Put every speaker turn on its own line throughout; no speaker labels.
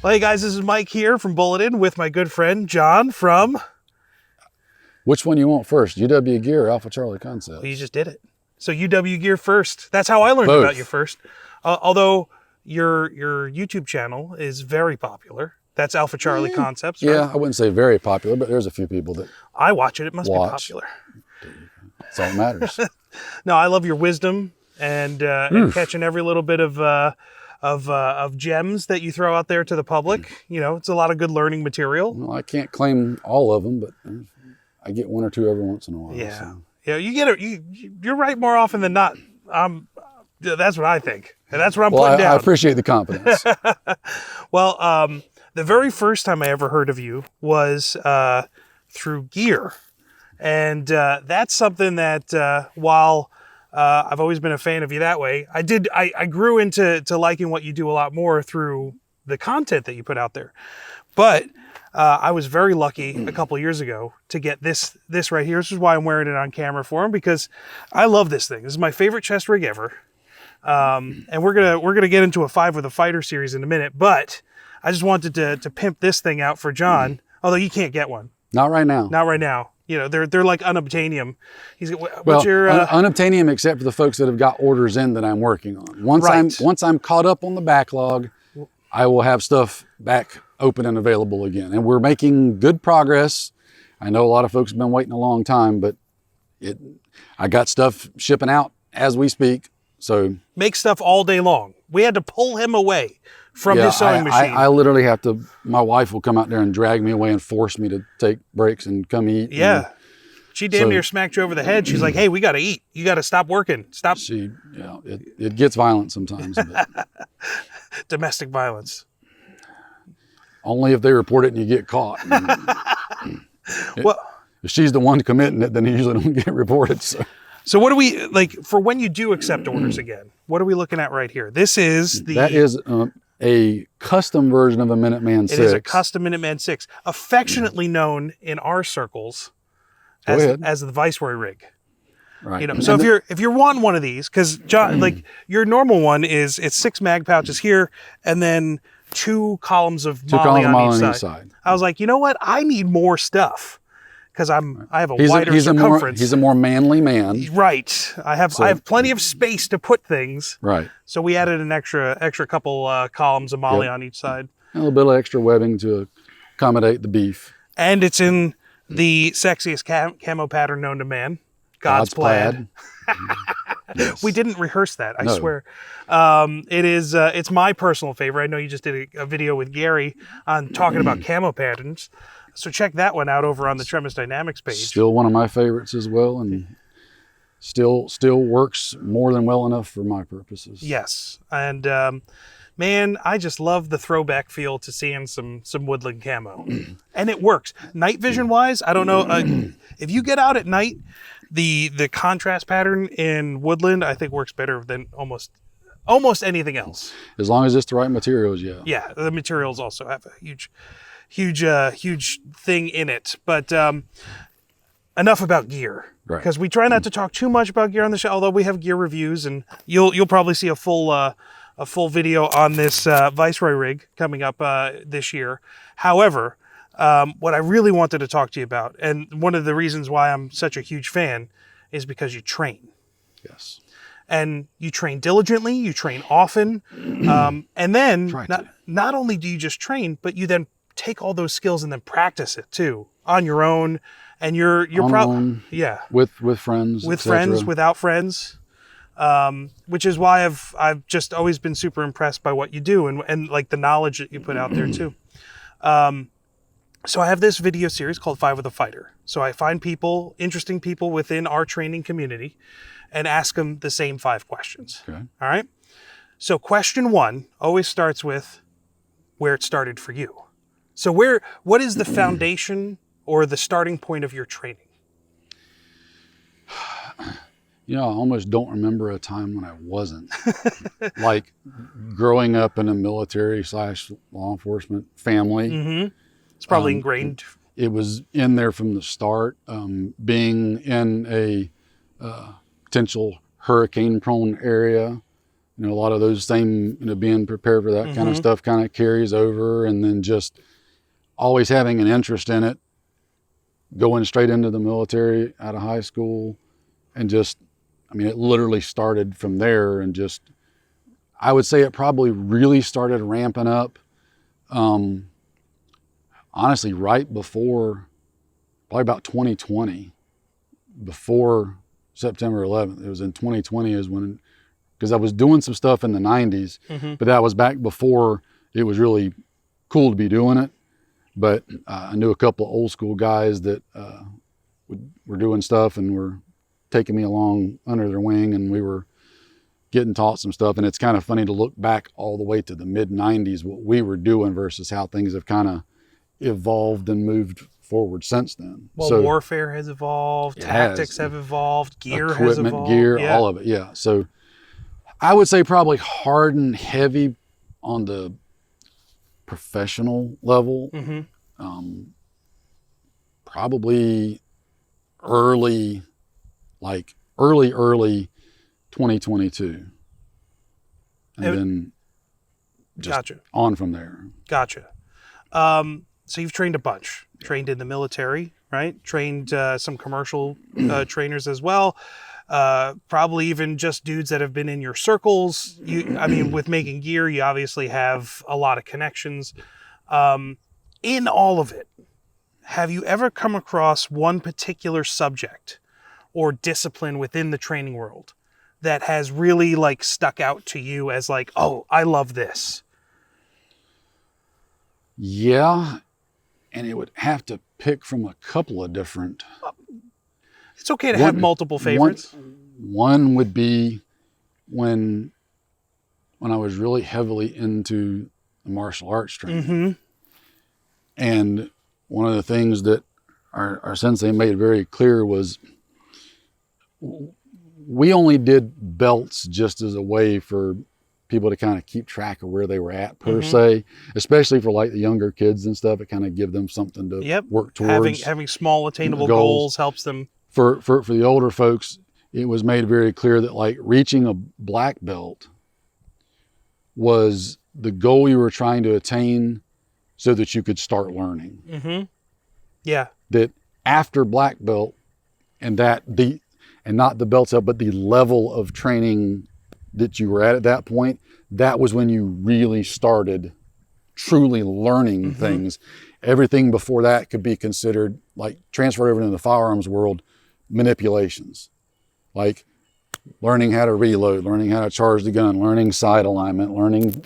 Well, hey guys, this is Mike here from Bulletin with my good friend John from...
Which one you want first, UW Gear or Alpha Charlie Concepts?
Well, you just did it. So UW Gear first. That's how I learned
Both.
about you first. Although your YouTube channel is very popular. That's Alpha Charlie Concepts, right?
Yeah, I wouldn't say very popular, but there's a few people that
I watch it. It must be popular.
That's all that matters.
No, I love your wisdom and catching every little bit of gems that you throw out there to the public. You know, it's a lot of good learning material.
Well, I can't claim all of them, but I get one or two every once in a while.
Yeah,
so.
Yeah, you get it. You're right more often than not. That's what I think, and that's what I'm putting down.
I appreciate the confidence.
Well, the very first time I ever heard of you was through Gear, and that's something that while I've always been a fan of you that way, I grew into liking what you do a lot more through the content that you put out there. But I was very lucky a couple years ago to get this right here. This is why I'm wearing it on camera for him, because I love this thing. This is my favorite chest rig ever. And we're gonna get into a 5 with a Fighter series in a minute, but I just wanted to pimp this thing out for John. Although you can't get one.
Not right now.
Not right now. You know, they're like unobtainium.
What's your unobtainium, except for the folks that have got orders in that I'm working on. Once I'm caught up on the backlog, I will have stuff back open and available again. And we're making good progress. I know a lot of folks have been waiting a long time, but I got stuff shipping out as we speak. So
make stuff all day long. We had to pull him away from his sewing machine.
I literally have to, my wife will come out there and drag me away and force me to take breaks and come eat.
Yeah. She damn near smacked you over the head. She's like, hey, we got to eat. You got to stop working. Stop.
It gets violent sometimes. But
domestic violence.
Only if they report it and you get caught. Well, if she's the one committing it, then you usually don't get reported.
So what do we, like, for when you do accept orders again, what are we looking at right here? That
is a custom version of a Minuteman 6.
It is a custom Minuteman 6, affectionately known in our circles as the Viceroy rig.
Right.
You know, so if you're wanting one of these, because John, like your normal one it's 6 mag pouches here and then 2 columns of MOLLE on each side. I was like, you know what? I need more stuff because I have a wider circumference.
He's a more manly man.
Right. I have plenty of space to put things.
Right.
So we added an extra couple columns of MOLLE on each side.
A little bit of extra webbing to accommodate the beef.
And it's in the sexiest camo pattern known to man. God's plaid. Yes. We didn't rehearse that, I swear. It's my personal favorite. I know you just did a video with Gary on talking about camo patterns. So check that one out over on the Tremis Dynamics page.
Still one of my favorites as well, and still works more than well enough for my purposes.
Yes. And man, I just love the throwback feel to seeing some woodland camo. And it works. Night vision wise, I don't know. If you get out at night, the contrast pattern in woodland, I think works better than almost anything else.
As long as it's the right materials, yeah.
Yeah, the materials also have a huge thing in it. But enough about gear, because we try not to talk too much about gear on the show. Although we have gear reviews, and you'll probably see a full video on this Viceroy rig coming up this year. However, what I really wanted to talk to you about, and one of the reasons why I'm such a huge fan, is because you train.
Yes.
And you train diligently, you train often, and then not only do you just train, but you then take all those skills and then practice it too on your own, and you're probably with
friends,
without friends, which is why I've just always been super impressed by what you do and like the knowledge that you put out there too. So I have this video series called 5 with a Fighter. So I find interesting people within our training community, and ask them the same 5 questions.
Okay.
All right. So question 1 always starts with where it started for you. So what is the foundation or the starting point of your training?
You know, I almost don't remember a time when I wasn't. Like growing up in a military/law enforcement family. Mm-hmm.
It's probably ingrained.
It was in there from the start. Being in a potential hurricane-prone area, a lot of those same, being prepared for that kind of stuff kind of carries over. And then just always having an interest in it, going straight into the military out of high school, and just, it literally started from there. And just, I would say it probably really started ramping up, honestly, right before, probably about 2020, before September 11th. It was in 2020 is when, because I was doing some stuff in the 90s, but that was back before it was really cool to be doing it. But I knew a couple of old school guys that were doing stuff and were taking me along under their wing, and we were getting taught some stuff. And it's kind of funny to look back all the way to the mid 90s, what we were doing versus how things have kind of evolved and moved forward since then.
Well, so warfare has evolved, tactics have evolved, gear has evolved.
Gear, all of it, yeah. So I would say probably hard and heavy on the professional level. Probably early 2022. And then just on from there.
Gotcha. So you've trained a bunch. Trained in the military, right? Trained some commercial trainers as well. Probably even just dudes that have been in your circles. With making gear, you obviously have a lot of connections. In all of it, have you ever come across one particular subject or discipline within the training world that has really stuck out to you as oh, I love this?
Yeah. And it would have to pick from a couple of different.
It's okay to have multiple favorites.
One would be when I was really heavily into the martial arts training. And one of the things that our sensei made very clear was we only did belts just as a way for people to kind of keep track of where they were at per se, especially for the younger kids and stuff. It kind of give them something to work towards.
Having small attainable goals helps them.
For the older folks, it was made very clear that reaching a black belt was the goal you were trying to attain so that you could start learning.
Yeah.
That after black belt and not the belts up, but the level of training that you were at that point, that was when you really started truly learning things. Everything before that could be considered transferred over into the firearms world, manipulations, learning how to reload, learning how to charge the gun, learning sight alignment, learning,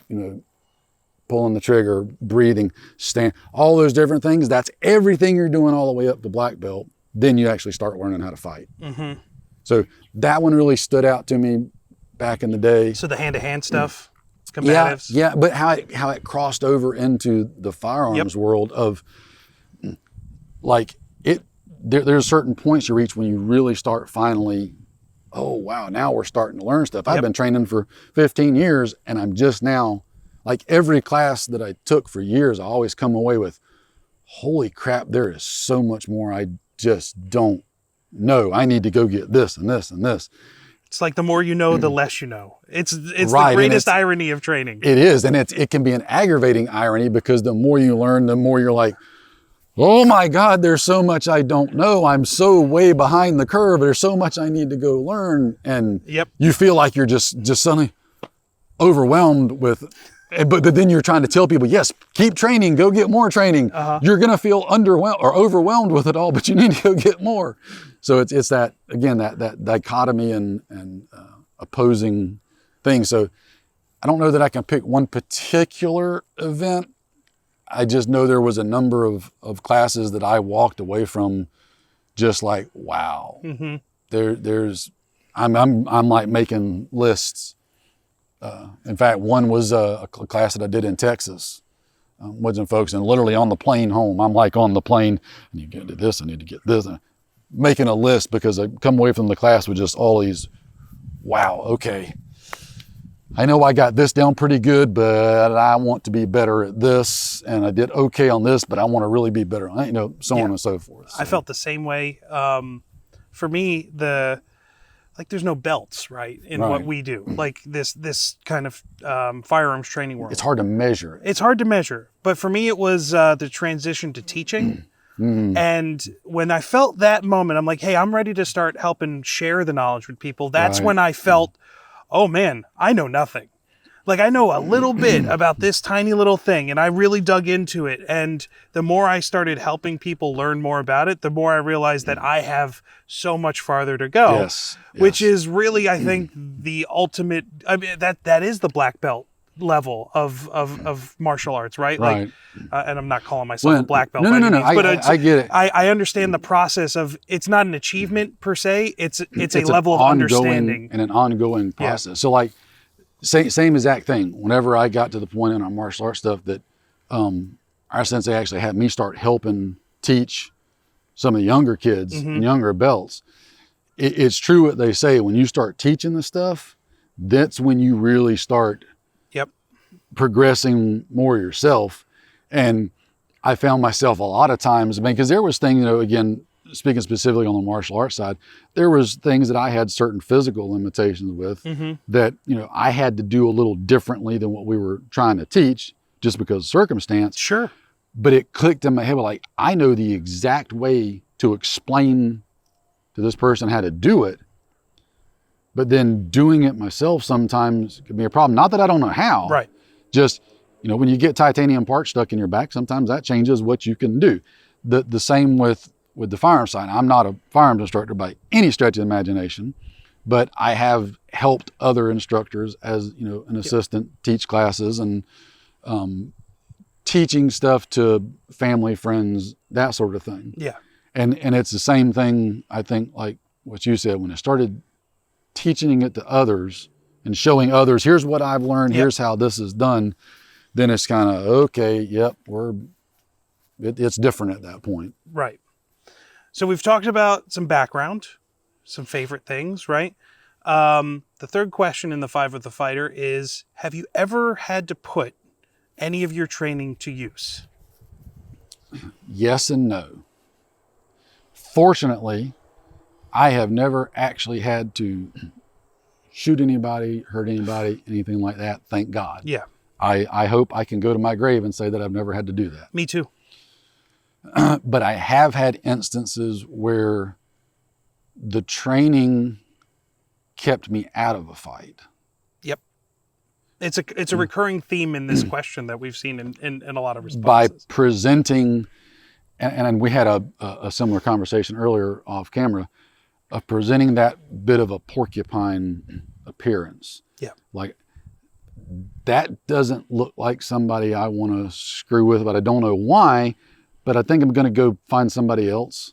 pulling the trigger, breathing, stand, all those different things. That's everything you're doing all the way up to black belt. Then you actually start learning how to fight. So that one really stood out to me back in the day.
So the hand-to-hand stuff, combatives.
Yeah, but how it crossed over into the firearms world of there's certain points you reach when you really start finally, oh wow, now we're starting to learn stuff. I've been training for 15 years and I'm just now, every class that I took for years, I always come away with, holy crap, there is so much more I just don't know. I need to go get this and this and this.
It's the more you know, the less you know. It's right, the greatest irony of training.
It is, and it can be an aggravating irony because the more you learn, the more you're like, oh my God, there's so much I don't know. I'm so way behind the curve. There's so much I need to go learn. And you feel like you're just suddenly overwhelmed with, but then you're trying to tell people, yes, keep training, go get more training. You're going to feel underwhelmed or overwhelmed with it all, but you need to go get more. So it's that, again, that dichotomy and opposing things. So I don't know that I can pick one particular event. I just know there was a number of classes that I walked away from just wow. I'm making lists. In fact, one was a class that I did in Texas, wasn't folks, and literally on the plane home, I'm on the plane, I need to get this, I need to get this, making a list because I come away from the class with just all these, wow, okay. I know I got this down pretty good, but I want to be better at this, and I did okay on this, but I want to really be better on it, so on and so forth. So.
I felt the same way. For me, like there's no belts, right, in what we do. Like this kind of firearms training world.
It's hard to measure it.
It's hard to measure. But for me, it was the transition to teaching. And when I felt that moment, I'm like, hey, I'm ready to start helping share the knowledge with people. That's when I felt, oh man, I know nothing. Like I know a little bit about this tiny little thing, and I really dug into it. And the more I started helping people learn more about it, the more I realized that I have so much farther to go, which is really, I think, the ultimate, I mean, that is the black belt level of martial arts, right? Like, and I'm not calling myself a black belt. No,
I get it.
I understand the process of, it's not an achievement per se. It's a level of understanding
and an ongoing process. So like, same exact thing. Whenever I got to the point in our martial arts stuff that our sensei actually had me start helping teach some of the younger kids and younger belts, it's true what they say. When you start teaching the stuff, that's when you really start progressing more yourself. And I found myself a lot of times, because there was things, again, speaking specifically on the martial arts side, there was things that I had certain physical limitations with that, I had to do a little differently than what we were trying to teach just because of circumstance.
Sure.
But it clicked in my head, like, I know the exact way to explain to this person how to do it, but then doing it myself sometimes can be a problem. Not that I don't know how.
Right.
Just, when you get titanium parts stuck in your back, sometimes that changes what you can do. The same with the firearms side. I'm not a firearms instructor by any stretch of the imagination, but I have helped other instructors as, an assistant teach classes and teaching stuff to family, friends, that sort of thing.
Yeah.
And it's the same thing, I think, like what you said, when I started teaching it to others and showing others, here's what I've learned, here's how this is done, then it's kind of, okay, it's different at that point.
Right. So we've talked about some background, some favorite things, right? The third question in the 5 with the Fighter is, have you ever had to put any of your training to use?
Yes and no. Fortunately, I have never actually had to shoot anybody, hurt anybody, anything like that. Thank God.
Yeah.
I hope I can go to my grave and say that I've never had to do that.
Me too.
But I have had instances where the training kept me out of a fight.
Yep. It's a recurring theme in this question that we've seen in a lot of responses.
By presenting, and we had a similar conversation earlier off camera, of presenting that bit of a porcupine appearance.
Yeah.
Like, that doesn't look like somebody I want to screw with, but I don't know why, but I think I'm going to go find somebody else.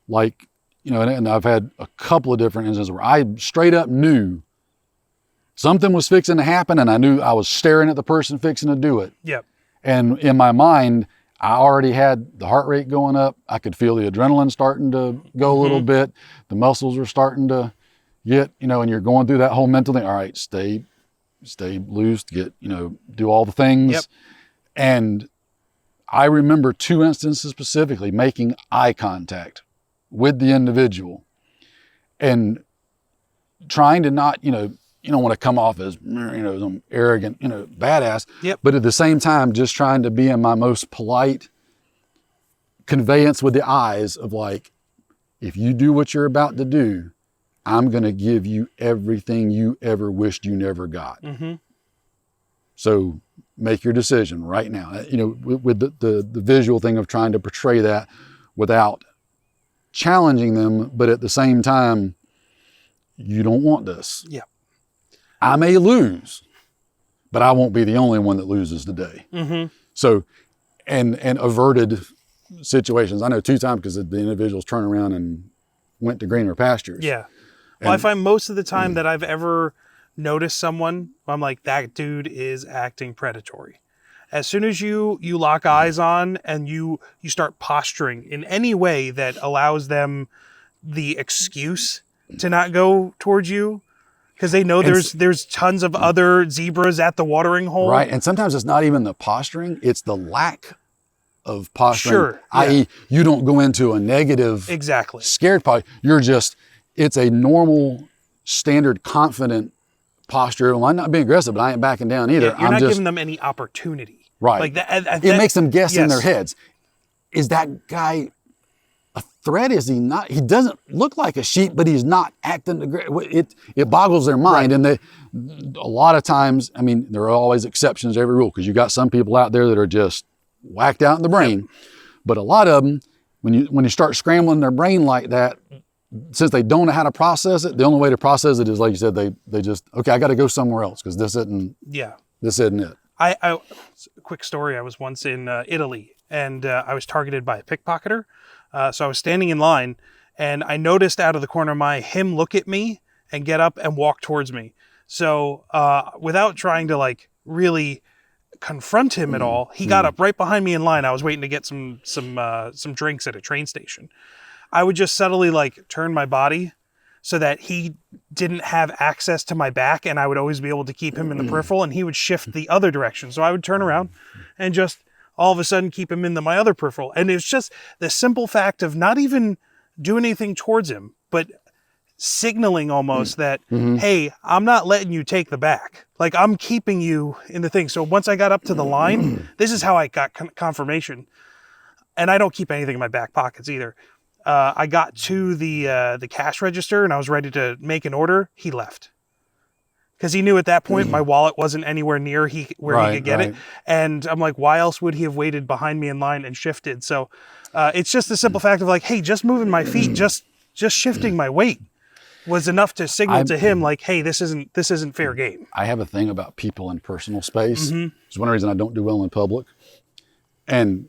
Like, and I've had a couple of different instances where I straight up knew something was fixing to happen, and I knew I was staring at the person fixing to do it.
Yep.
And in my mind, I already had the heart rate going up. I could feel the adrenaline starting to go a little bit. The muscles were starting to get, and you're going through that whole mental thing. All right, stay loose, do all the things.
Yep.
And I remember 2 instances specifically making eye contact with the individual and trying to not, you don't want to come off as, some arrogant, badass.
Yep.
But at the same time, just trying to be in my most polite conveyance with the eyes of like, if you do what you're about to do, I'm going to give you everything you ever wished you never got. So make your decision right now. With the visual thing of trying to portray that without challenging them, but at the same time, you don't want this.
Yeah.
I may lose, but I won't be the only one that loses today. So, and averted situations. I know 2 times because the individuals turned around and went to greener pastures.
Yeah. Well, I find most of the time that I've ever noticed someone, I'm like, that dude is acting predatory. As soon as you lock eyes on and you start posturing in any way that allows them the excuse to not go towards you, because they know there's tons of other zebras at the watering hole.
Right, and sometimes it's not even the posturing, it's the lack of posturing.
Sure.
I.e., you don't go into a negative,
exactly,
scared posture. You're just, it's a normal standard confident posture. Well, I'm not being aggressive, but I ain't backing down either.
Yeah, you're not giving them any opportunity.
Right.
Like that,
it makes them guess in their heads. Is that guy a threat? Is he not? He doesn't look like a sheep, but he's not acting. It boggles their mind. And a lot of times, I mean, there are always exceptions to every rule, because you got some people out there that are just whacked out in the brain. But a lot of them, when you start scrambling their brain like that, since they don't know how to process it, the only way to process it is, like you said, they just, okay, I got to go somewhere else because this isn't it.
I quick story. I was once in Italy, and I was targeted by a pickpocketer. So I was standing in line, and I noticed out of the corner of my eye him look at me and get up and walk towards me. So without trying to like really confront him at all, he got up right behind me in line. I was waiting to get some drinks at a train station. I would just subtly like turn my body so that he didn't have access to my back, and I would always be able to keep him in the peripheral, and he would shift the other direction. So I would turn around and just all of a sudden keep him in my other peripheral. And it's just the simple fact of not even doing anything towards him, but signaling almost that, hey, I'm not letting you take the back. Like, I'm keeping you in the thing. So once I got up to the line, this is how I got confirmation. And I don't keep anything in my back pockets either. I got to the cash register and I was ready to make an order. He left. Because he knew at that point my wallet wasn't anywhere near where he could get it. And I'm like, why else would he have waited behind me in line and shifted? So it's just the simple fact of like, hey, just moving my feet, just shifting my weight was enough to signal to him like, hey, this isn't fair game.
I have a thing about people in personal space. It's one reason I don't do well in public. And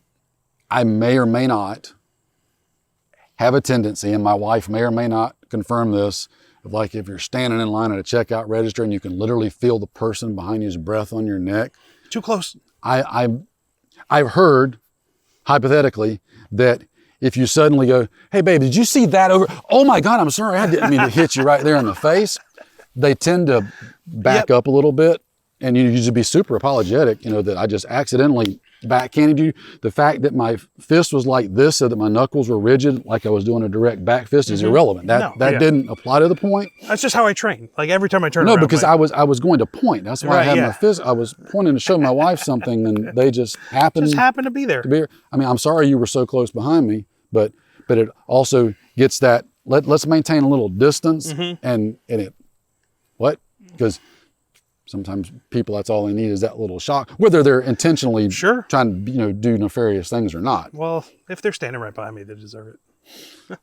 I may or may not have a tendency, and my wife may or may not confirm this, of like if you're standing in line at a checkout register and you can literally feel the person behind you's breath on your neck.
Too close.
I've heard, hypothetically, that if you suddenly go, hey babe, did you see that over? Oh my God, I'm sorry, I didn't mean to hit you right there in the face. They tend to back up a little bit, and you usually be super apologetic, that I just accidentally backhanded you. The fact that my fist was like this so that my knuckles were rigid, like I was doing a direct back fist, is irrelevant. That didn't apply to the point.
That's just how I train. Like every time I turn around.
No, because I was going to point. That's why I had my fist. I was pointing to show my wife something, and they just happened
to be there.
I mean, I'm sorry you were so close behind me, but it also gets that, let's maintain a little distance, and it, because sometimes people, that's all they need is that little shock, whether they're intentionally trying to, do nefarious things or not.
Well, if they're standing right by me, they deserve it.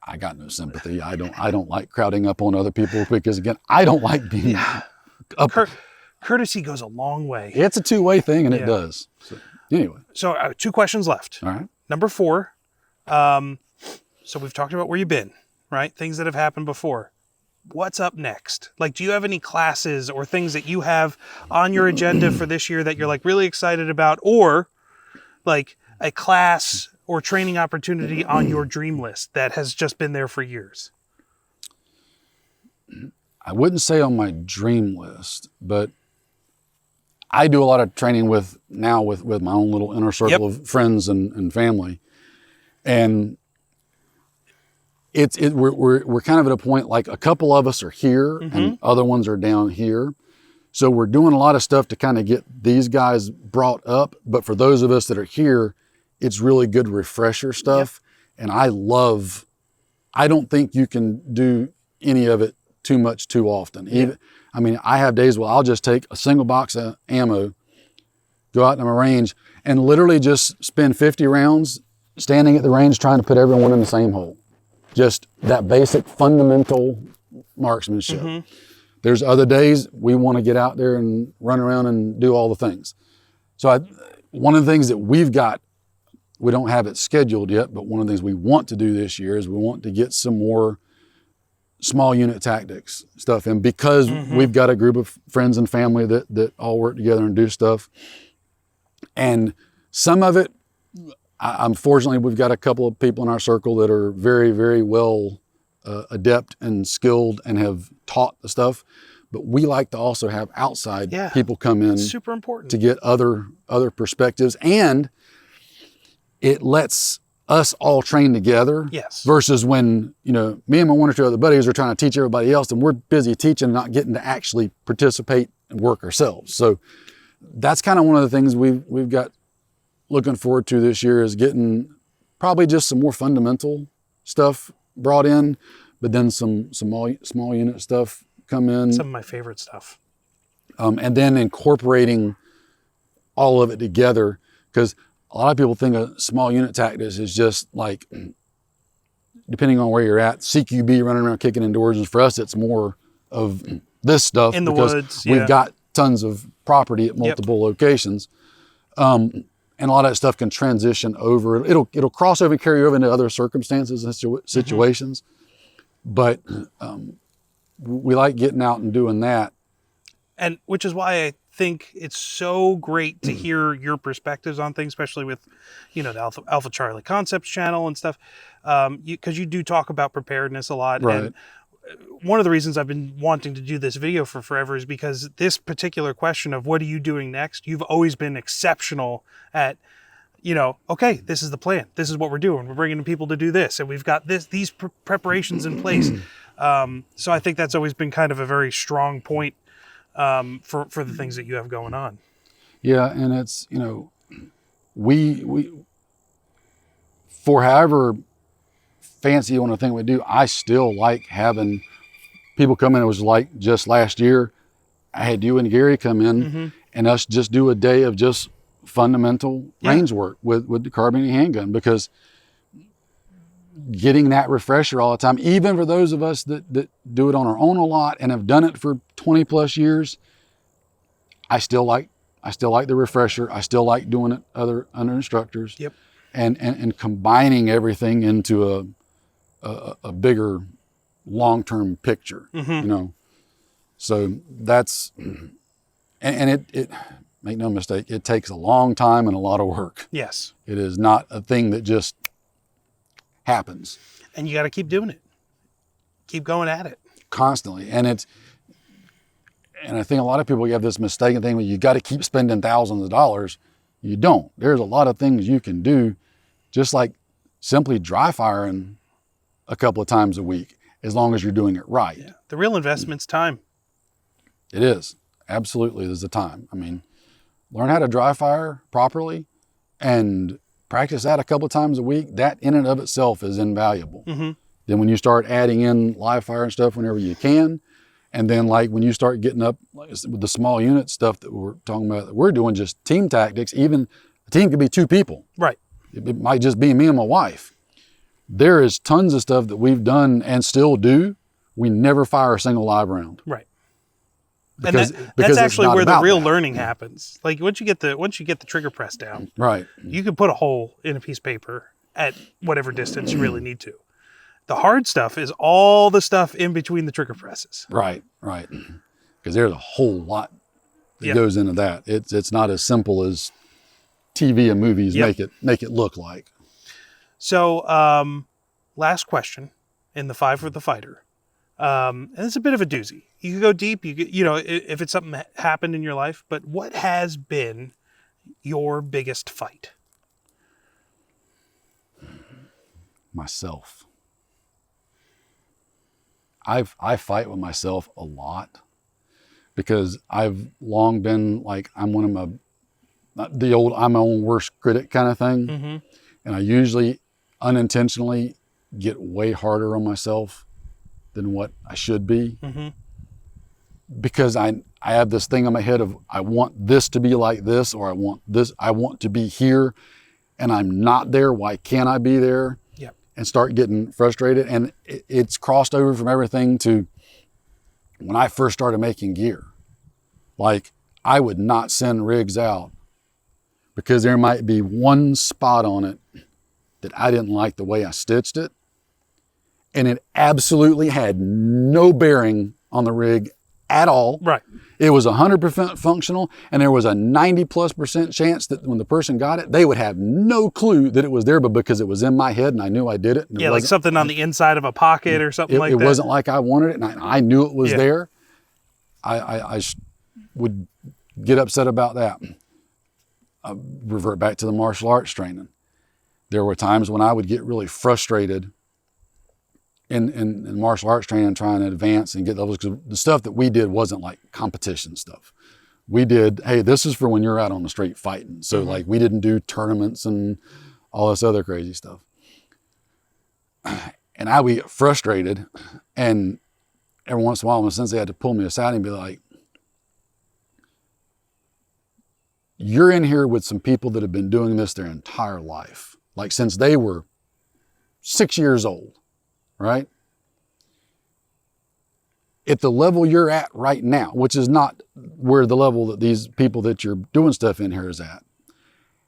I got no sympathy. I don't like crowding up on other people because, again, I don't like being up.
Courtesy goes a long way.
It's a two-way thing, and it does. So, anyway.
So 2 questions left.
All right.
Number 4. So we've talked about where you've been, right? Things that have happened before. What's up next? Like, do you have any classes or things that you have on your agenda for this year that you're like really excited about, or like a class or training opportunity on your dream list that has just been there for years?
I wouldn't say on my dream list, but I do a lot of training with my own little inner circle of friends and family. And we're kind of at a point, like a couple of us are here and other ones are down here. So we're doing a lot of stuff to kind of get these guys brought up. But for those of us that are here, it's really good refresher stuff. And I don't think you can do any of it too much too often. I have days where I'll just take a single box of ammo, go out to my range, and literally just spend 50 rounds standing at the range trying to put everyone in the same hole. Just that basic fundamental marksmanship. There's other days we want to get out there and run around and do all the things. So one of the things that we've got, we don't have it scheduled yet, but one of the things we want to do this year is we want to get some more small unit tactics stuff in, because we've got a group of friends and family that all work together and do stuff. And some of it, unfortunately, we've got a couple of people in our circle that are very, very well adept and skilled and have taught the stuff. But we like to also have outside people come in.
Super important.
To get other perspectives. And it lets us all train together.
Yes.
Versus when, you know, me and my one or two other buddies are trying to teach everybody else, and we're busy teaching and not getting to actually participate and work ourselves. So that's kind of one of the things we've got looking forward to this year, is getting probably just some more fundamental stuff brought in, but then some small unit stuff come in.
Some of my favorite stuff.
And then incorporating all of it together, because a lot of people think a small unit tactics is just like, depending on where you're at, CQB running around kicking in doors. And for us, it's more of this stuff
in the
because
woods.
We've got tons of property at multiple locations. And a lot of that stuff can transition over. It'll cross over and carry over into other circumstances and situations. But we like getting out and doing that.
And which is why I think it's so great to hear your perspectives on things, especially with, you know, the Alpha Charlie Concepts channel and stuff. Because you do talk about preparedness a lot.
Right.
And one of the reasons I've been wanting to do this video for forever is because this particular question of what are you doing next, you've always been exceptional at, you know, okay, this is the plan. This is what we're doing. We're bringing in people to do this, and we've got these preparations in place. So I think that's always been kind of a very strong point for the things that you have going on.
Yeah, and it's, you know, we for however fancy you want to think we do, I still like having people come in. It was like just last year, I had you and Gary come in and us just do a day of just fundamental range work with the carbine handgun, because getting that refresher all the time, even for those of us that do it on our own a lot and have done it for 20 plus years, I still like the refresher. I still like doing it under instructors.
Yep.
And combining everything into a bigger long-term picture, you know. So that's, and it make no mistake, it takes a long time and a lot of work. Yes. It is not a thing that just happens.
And you got to keep doing it. Keep going at it.
Constantly. And I think a lot of people have this mistaken thing where you got to keep spending thousands of dollars. You don't. There's a lot of things you can do, just like simply dry firing a couple of times a week, as long as you're doing it right.
Yeah. The real investment's time.
It is. Absolutely, there's the time. I mean, learn how to dry fire properly and practice that a couple of times a week. That in and of itself is invaluable. Then when you start adding in live fire and stuff whenever you can, and then like when you start getting up like with the small unit stuff that we're talking about, that we're doing just team tactics, even a team could be 2 people.
Right.
It might just be me and my wife. There is tons of stuff that we've done and still do. We never fire a single live round.
Right.
Because,
and that's actually where the real
that.
Learning happens. Like once you get the trigger press down,
right,
you can put a hole in a piece of paper at whatever distance you really need to. The hard stuff is all the stuff in between the trigger presses.
Right, right. Because there's a whole lot that goes into that. It's not as simple as TV and movies make it look like. So, last question in the 5 for the fighter. And it's a bit of a doozy. You could go deep, you know, if it's something that happened in your life, but what has been your biggest fight? Myself. I fight with myself a lot because I've long been like, I'm my own worst critic kind of thing. And I usually unintentionally get way harder on myself than what I should be. Because I have this thing in my head of, I want this to be like this, or I want to be here and I'm not there. Why can't I be there?
Yep.
And start getting frustrated. And it's crossed over from everything to when I first started making gear. Like I would not send rigs out because there might be one spot on it that I didn't like the way I stitched it. And it absolutely had no bearing on the rig at all.
Right.
It was 100% functional, and there was a 90+% chance that when the person got it, they would have no clue that it was there, but because it was in my head and I knew I did it. And
yeah, like something on the inside of a pocket or something like that.
It wasn't like I wanted it, and I knew it was there. I would get upset about that. I revert back to the martial arts training. there were times when I would get really frustrated in martial arts training, trying to advance and get levels, because the stuff that we did wasn't like competition stuff. We did, hey, this is for when you're out on the street fighting. So like we didn't do tournaments and all this other crazy stuff. And I would get frustrated, and every once in a while my sensei had to pull me aside and be like, you're in here with some people that have been doing this their entire life, like since they were 6 years old, right? At the level you're at right now, which is not where the level that these people that you're doing stuff in here is at,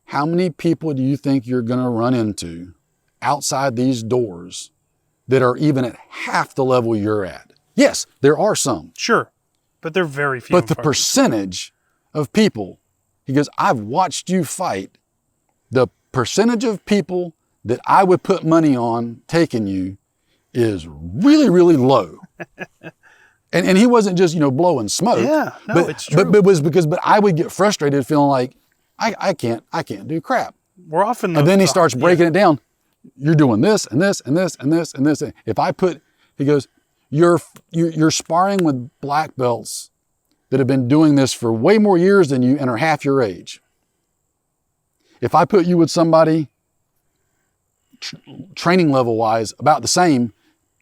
how many people do you think you're going to run into outside these doors that are even at half the level you're at? Yes, there are some.
Sure, but they're very few.
But the percentage of people, he goes, I've watched you fight. The percentage of people that I would put money on taking you is really, really low. And he wasn't just, blowing smoke.
Yeah, no,
but,
it's true.
But I would get frustrated feeling like I can't do crap.
We're often
and then he starts breaking it down. You're doing this and this and this and this and this. If I put, he goes, you're sparring with black belts that have been doing this for way more years than you and are half your age. If I put you with somebody training level wise about the same,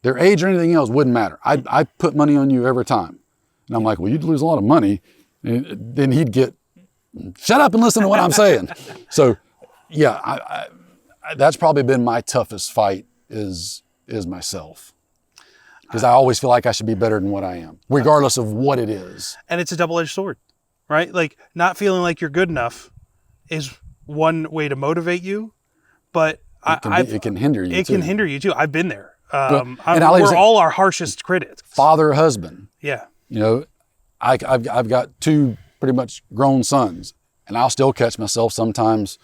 their age or anything else wouldn't matter. I'd put money on you every time. And I'm like, well, you'd lose a lot of money. And then he'd get, shut up and listen to what I'm saying. So yeah, I that's probably been my toughest fight is myself. Because I always feel like I should be better than what I am, regardless of what it is.
And it's a double-edged sword, right? Like not feeling like you're good enough is one way to motivate you, but
it can hinder you.
It can hinder you too. I've been there.
We're
all our harshest critics.
Father, husband.
Yeah.
I've got two pretty much grown sons, and I'll still catch myself sometimes.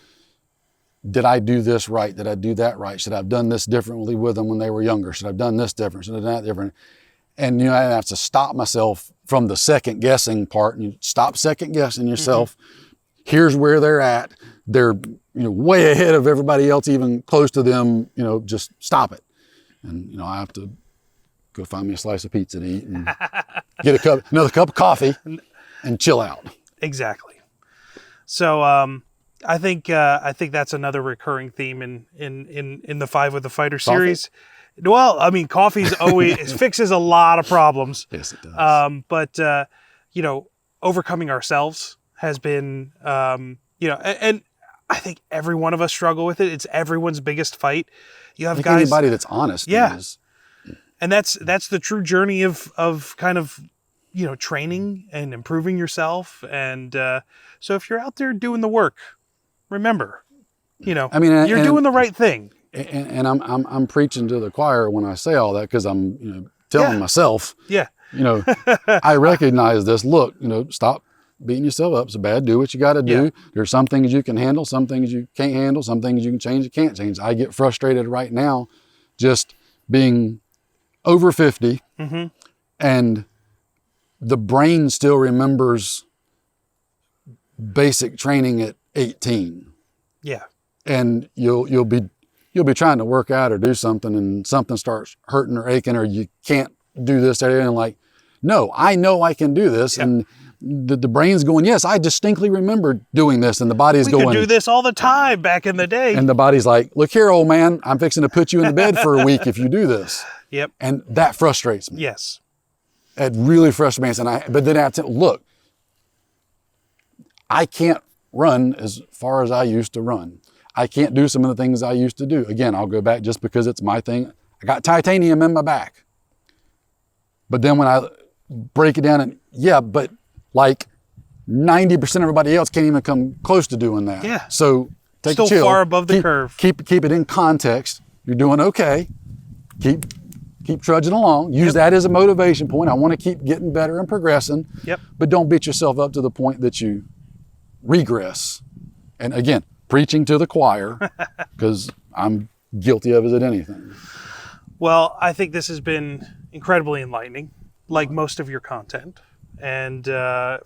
Did I do this right? Did I do that right? Should I have done this differently with them when they were younger? Should I have done this different? Should I have done that different? And I have to stop myself from the second guessing part, and you stop second guessing yourself. Mm-hmm. Here's where they're at. They're way ahead of everybody else, even close to them. Just stop it. And I have to go find me a slice of pizza to eat and get another cup of coffee and chill out.
Exactly. So I think that's another recurring theme in the Five with the Fighter series. Well, I mean, coffee's always fixes a lot of problems.
Yes, it does.
But overcoming ourselves has been and I think every one of us struggle with it. It's everyone's biggest fight. You have guys.
Anybody that's honest.
Yeah.
Is.
And that's the true journey of kind of, training and improving yourself. And so if you're out there doing the work, remember, you're doing the right thing.
And I'm preaching to the choir when I say all that, because I'm, telling myself, I recognize this. Look, stop beating yourself up. It's bad. Do what you got to do. Yeah. There's some things you can handle, some things you can't handle, some things you can change, you can't change. I get frustrated right now just being over 50 and the brain still remembers basic training at 18.
Yeah.
And you'll be trying to work out or do something, and something starts hurting or aching, or you can't do this, and like, no, I know I can do this. Yep. And the brain's going, yes, I distinctly remember doing this. And the body's going, we
could do this all the time back in the day.
And the body's like, look here, old man, I'm fixing to put you in the bed for a week if you do this.
Yep.
And that frustrates me.
Yes.
It really frustrates me. But then I have to look, I can't run as far as I used to run. I can't do some of the things I used to do. Again, I'll go back just because it's my thing. I got titanium in my back. But then when I break it down, and but like 90% of everybody else can't even come close to doing that.
Yeah.
So take a chill.
Still far above the curve.
Keep it in context. You're doing okay. Keep trudging along. Use that as a motivation point. I want to keep getting better and progressing.
Yep.
But don't beat yourself up to the point that you regress. And again, preaching to the choir, because I'm guilty of it at anything.
Well, I think this has been incredibly enlightening, like most of your content, and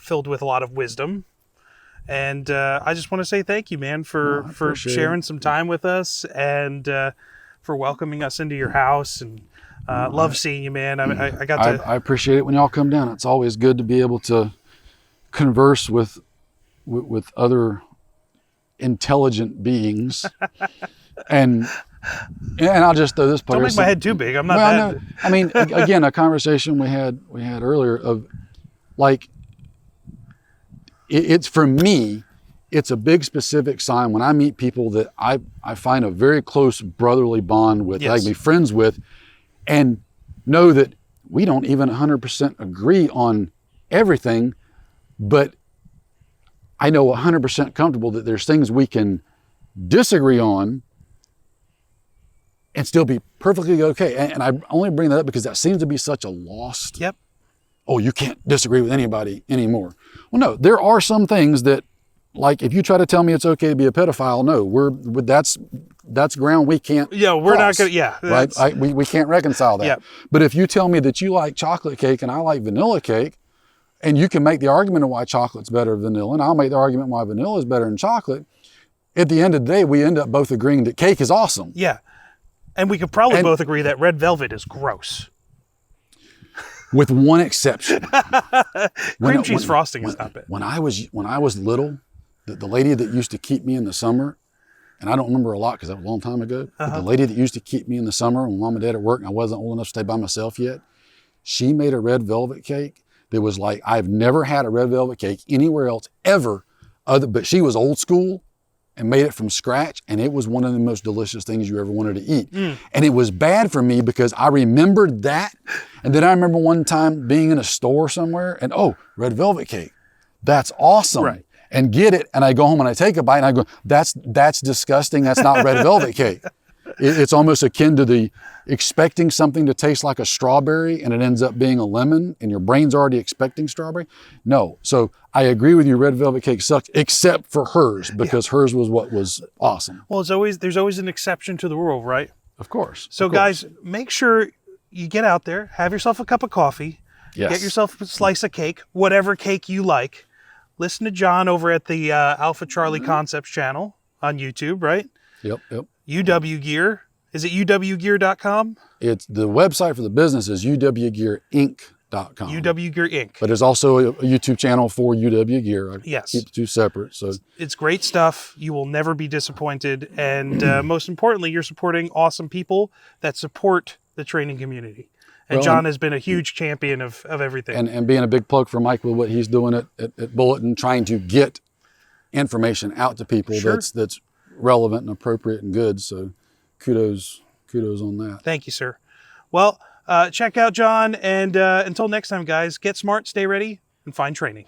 filled with a lot of wisdom. And I just want to say thank you, man, for sharing some time with us and for welcoming us into your house. And love seeing you, man. I
appreciate it when y'all come down. It's always good to be able to converse with other intelligent beings. and I'll just throw this part.
Don't make my head too big. I'm not that.
No, I mean, again, a conversation we had earlier of like, it's for me, it's a big specific sign when I meet people that I find a very close brotherly bond with, that I can be friends with, and know that we don't even 100% agree on everything, but I know 100% comfortable that there's things we can disagree on and still be perfectly okay. And I only bring that up because that seems to be such a lost.
Yep.
Oh, you can't disagree with anybody anymore. Well, no, there are some things that, like, if you try to tell me it's okay to be a pedophile, no, that's ground we can't.
Yeah, we're
cross,
not gonna. Yeah,
right. We can't reconcile that.
Yep.
But if you tell me that you like chocolate cake and I like vanilla cake, and you can make the argument of why chocolate's better than vanilla, and I'll make the argument why vanilla is better than chocolate. At the end of the day, we end up both agreeing that cake is awesome.
Yeah, and we could probably both agree that red velvet is gross.
With one exception.
Cream cheese frosting is not bad.
When I was little, the lady that used to keep me in the summer, and I don't remember a lot because that was a long time ago, but the lady that used to keep me in the summer when mom and dad at work and I wasn't old enough to stay by myself yet, she made a red velvet cake that was like, I've never had a red velvet cake anywhere else ever, but she was old school and made it from scratch, and it was one of the most delicious things you ever wanted to eat. And it was bad for me because I remembered that, and then I remember one time being in a store somewhere and, oh, red velvet cake, that's awesome.
Right.
And get it, and I go home and I take a bite and I go, that's disgusting, that's not red velvet cake. It's almost akin to the expecting something to taste like a strawberry and it ends up being a lemon and your brain's already expecting strawberry. No, so I agree with you, red velvet cake sucks, except for hers, because hers was what was awesome.
Well, there's always an exception to the rule, right?
Of course.
So guys, make sure you get out there, have yourself a cup of coffee, get yourself a slice of cake, whatever cake you like. Listen to John over at the Alpha Charlie Concepts channel on YouTube, right?
Yep.
UW Gear. Is it uwgear.com?
It's the website for the business is uwgearinc.com.
UW Gear Inc.
But there's also a YouTube channel for UW Gear. I keep the two separate. So
it's great stuff. You will never be disappointed. And most importantly, you're supporting awesome people that support the training community. And John has been a huge champion of everything.
And being a big plug for Mike with what he's doing at Bulletin, trying to get information out to people that's relevant and appropriate and good. So kudos on that.
Thank you, sir. Well, check out John, and until next time, guys, get smart, stay ready, and find training.